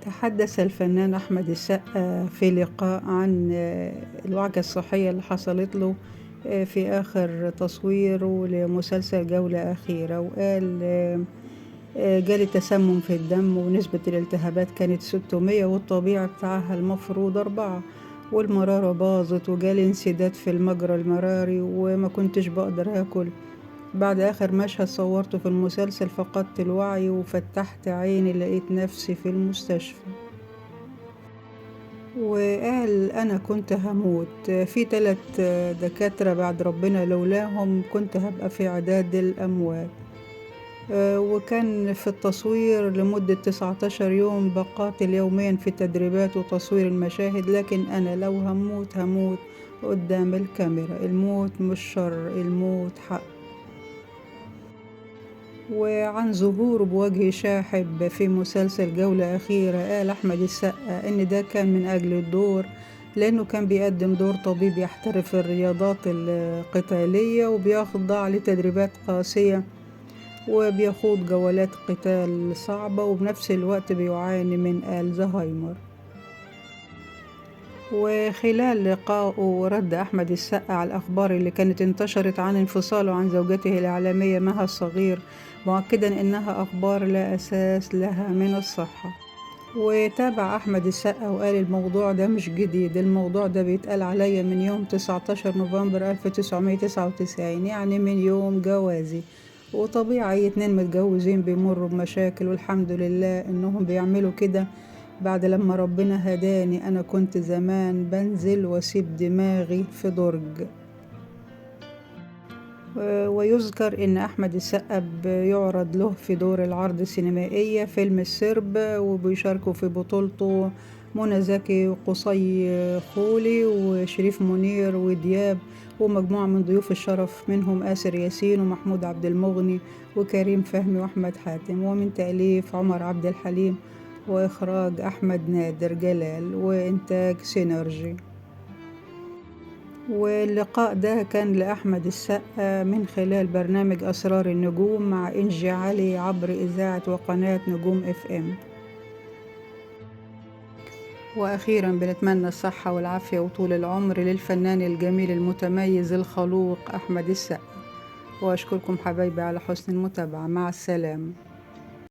تحدث الفنان أحمد السقا في لقاء عن الوعكة الصحية اللي حصلت له في آخر تصويره لمسلسل جولة أخيرة، وقال جالي تسمم في الدم ونسبة الالتهابات كانت 600 والطبيعي بتاعها المفروض 4، والمرارة باظت وجالي انسداد في المجرى المراري وما كنتش بقدر آكل. بعد آخر مشهد صورته في المسلسل فقدت الوعي وفتحت عيني لقيت نفسي في المستشفى. وقال أنا كنت هموت في 3 دكاترة بعد ربنا لولاهم كنت هبقى في عداد الأموات. وكان في التصوير لمدة 19 يوم بقاتل يوميا في تدريبات وتصوير المشاهد، لكن أنا لو هموت هموت قدام الكاميرا. الموت مش شر، الموت حق. وعن ظهوره بوجه شاحب في مسلسل جولة أخيرة قال أحمد السقا إن ده كان من أجل الدور، لأنه كان بيقدم دور طبيب يحترف الرياضات القتالية وبيخضع لتدريبات قاسية وبيخوض جولات قتال صعبة وبنفس الوقت بيعاني من الزهايمر. وخلال لقائه رد أحمد السقا على الأخبار اللي كانت انتشرت عن انفصاله عن زوجته الإعلامية مها الصغير، مؤكدا إنها أخبار لا أساس لها من الصحة. وتابع أحمد السقا وقال الموضوع ده مش جديد، الموضوع ده بيتقال عليا من يوم 19 نوفمبر 1999، يعني من يوم جوازي. وطبيعي أي 2 متجوزين بيمروا بمشاكل، والحمد لله إنهم بيعملوا كده بعد لما ربنا هداني. أنا كنت زمان بنزل واسيب دماغي في درج. ويذكر إن أحمد السقا بيعرض له في دور العرض السينمائية فيلم السرب، وبيشاركوا في بطولته منى زكي وقصي خولي وشريف منير ودياب ومجموعة من ضيوف الشرف، منهم آسر ياسين ومحمود عبد المغني وكريم فهمي وأحمد حاتم، ومن تأليف عمر عبد الحليم وإخراج أحمد نادر جلال وإنتاج سينرجي. واللقاء ده كان لأحمد السقا من خلال برنامج أسرار النجوم مع إنجي علي عبر إذاعة وقناة نجوم FM. وأخيرا بنتمنى الصحة والعافية وطول العمر للفنان الجميل المتميز الخلوق أحمد السقا. وأشكركم حبايبي على حسن المتابعة. مع السلامة.